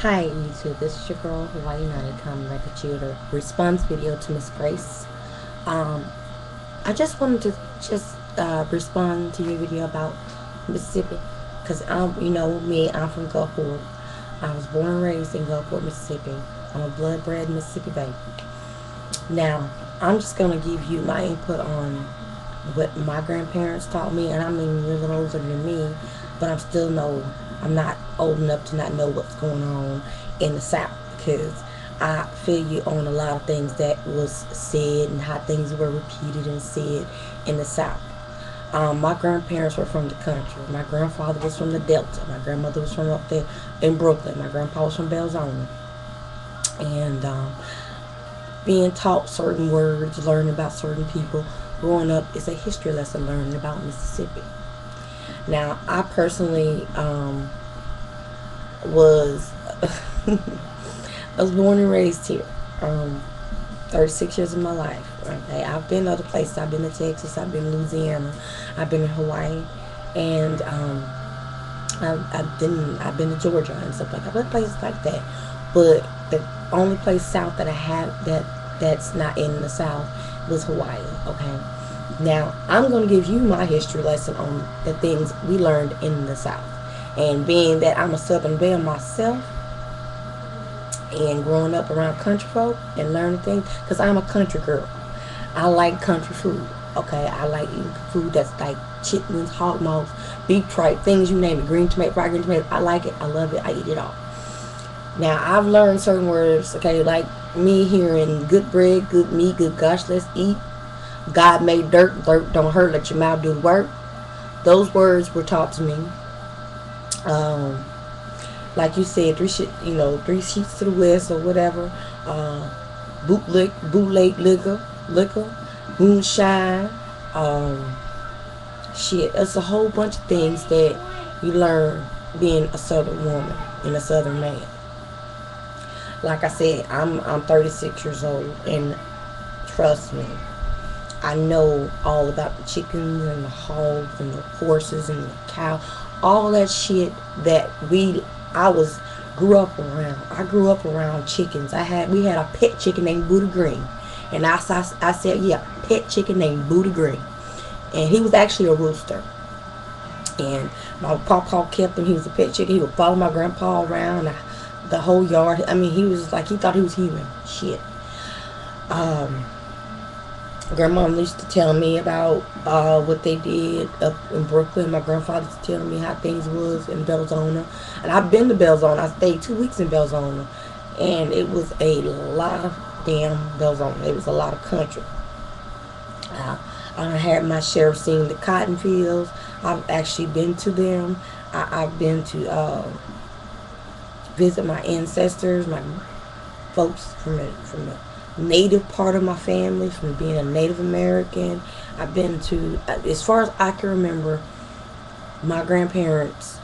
Hi YouTube, this is your girl Hawaiinani coming back at you with a response video to Miss Grace. Um, I just wanted to respond to your video about Mississippi, because you know me, I'm from Gulfport. I was born and raised in Gulfport, Mississippi. I'm a blood-bred Mississippi baby. Now, I'm just gonna give you my input on what my grandparents taught me, and I mean you're a little older than me, but I'm not old enough to not know what's going on in the South, because I feel you on a lot of things that was said and how things were repeated and said in the South. My grandparents were from the country. My grandfather was from the Delta. My grandmother was from up there in Brooklyn. My grandpa was from Belzona. And being taught certain words, learning about certain people, growing up is a history lesson learning about Mississippi. Now, I personally was I was born and raised here. 36 years of my life. Okay, I've been other places. I've been to Texas. I've been to Louisiana. I've been in Hawaii, and I've been to Georgia and stuff like that. I've been places like that. But the only place south that I have that's not in the South was Hawaii. Okay. Now, I'm going to give you my history lesson on the things we learned in the South. And being that I'm a Southern Belle myself, and growing up around country folk and learning things, because I'm a country girl. I like country food. Okay, I like eating food that's like chitlins, hog moles, beef tripe, things you name it, green tomato, fried green tomato. I like it. I love it. I eat it all. Now, I've learned certain words, okay, like me hearing good bread, good meat, good gosh, let's eat. God made dirt, dirt don't hurt, let your mouth do the work. Those words were taught to me. Like you said, three sheets to the west or whatever. Bootleg liquor, moonshine. It's a whole bunch of things that you learn being a Southern woman and a Southern man. Like I said, I'm 36 years old, and trust me, I know all about the chickens and the hogs and the horses and the cow, all that shit that grew up around. I grew up around chickens. We had a pet chicken named Booty Green, and I said, yeah, pet chicken named Booty Green, and he was actually a rooster. And my pawpaw kept him. He was a pet chicken. He would follow my grandpa around the whole yard. I mean, he was like, he thought he was human. Shit. Grandma used to tell me about what they did up in Brooklyn. My grandfather used to tell me how things was in Belzona. And I've been to Belzona. I stayed 2 weeks in Belzona. And it was a lot of damn Belzona. It was a lot of country. I had my share of seeing the cotton fields. I've actually been to them. I've been to visit my ancestors, my folks from the native part of my family, from being a Native American. I've been to, as far as I can remember, my grandparents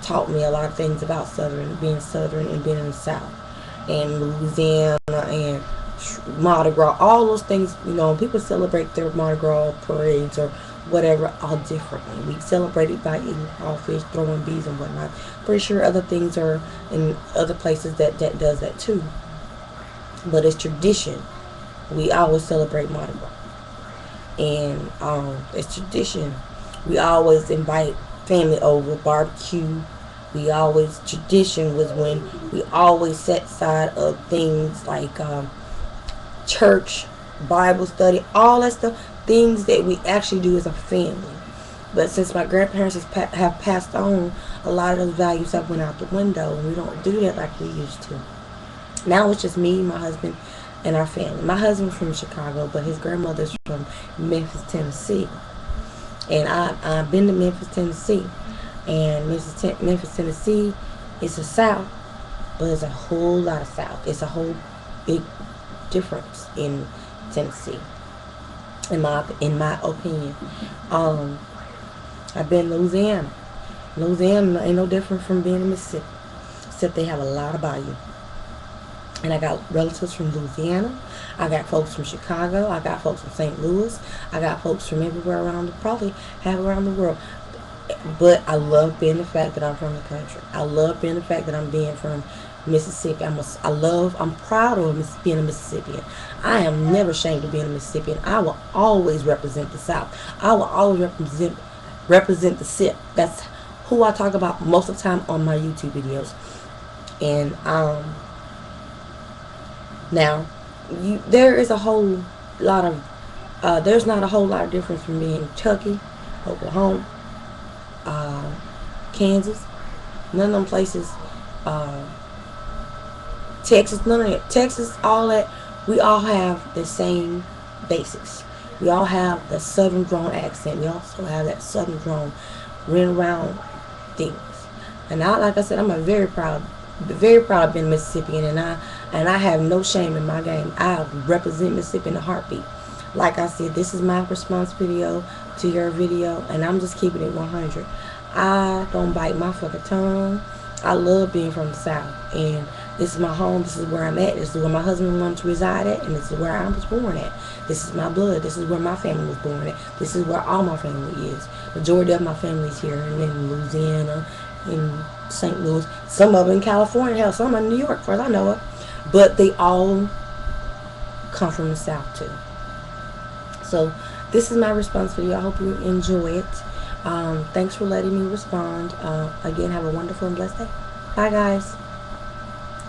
taught me a lot of things about being Southern and being in the South, and Louisiana and Mardi Gras, all those things. You know, people celebrate their Mardi Gras parades or whatever all differently. We celebrate it by eating crawfish, throwing bees and whatnot. Pretty sure other things are in other places that does that too. But it's tradition. We always celebrate Mardi Gras. And it's tradition. We always invite family over, barbecue. Tradition was when we always set aside of things like church, Bible study, all that stuff. Things that we actually do as a family. But since my grandparents have passed on, a lot of those values have went out the window. And we don't do that like we used to. Now it's just me, my husband, and our family. My husband's from Chicago, but his grandmother's from Memphis, Tennessee. And I've been to Memphis, Tennessee. And Memphis, Tennessee is the South, but it's a whole lot of South. It's a whole big difference in Tennessee, in my opinion. I've been to Louisiana. Louisiana ain't no different from being in Mississippi, except they have a lot of bayou. And I got relatives from Louisiana. I got folks from Chicago. I got folks from St. Louis. I got folks from everywhere around, probably half around the world. But I love being the fact that I'm from the country. I love being the fact that I'm being from Mississippi. I'm proud of being a Mississippian. I am never ashamed of being a Mississippian. I will always represent the South. I will always represent the SIP. That's who I talk about most of the time on my YouTube videos. And now, there is a whole lot of there's not a whole lot of difference from being in Kentucky, Oklahoma, uh, Kansas, none of them places, uh, Texas, none of that. Texas, all that, we all have the same basics. We all have the southern drawn accent. We also have that southern drawn ring around things. And like I said, I'm very proud of being Mississippian, and I have no shame in my game. I represent Mississippi in a heartbeat. Like I said, this is my response video to your video, and I'm just keeping it 100. I don't bite my fucking tongue. I love being from the South, and this is my home. This is where I'm at. This is where my husband wanted to reside at, and this is where I was born at. This is my blood. This is where my family was born at. This is where all my family is. Majority of my family is here, and in Louisiana, in St. Louis, some of them in California, hell, some in New York, as far as I know it. But they all come from the South too. So this is my response video. I hope you enjoy it. Thanks for letting me respond. Again, have a wonderful and blessed day. Bye, guys.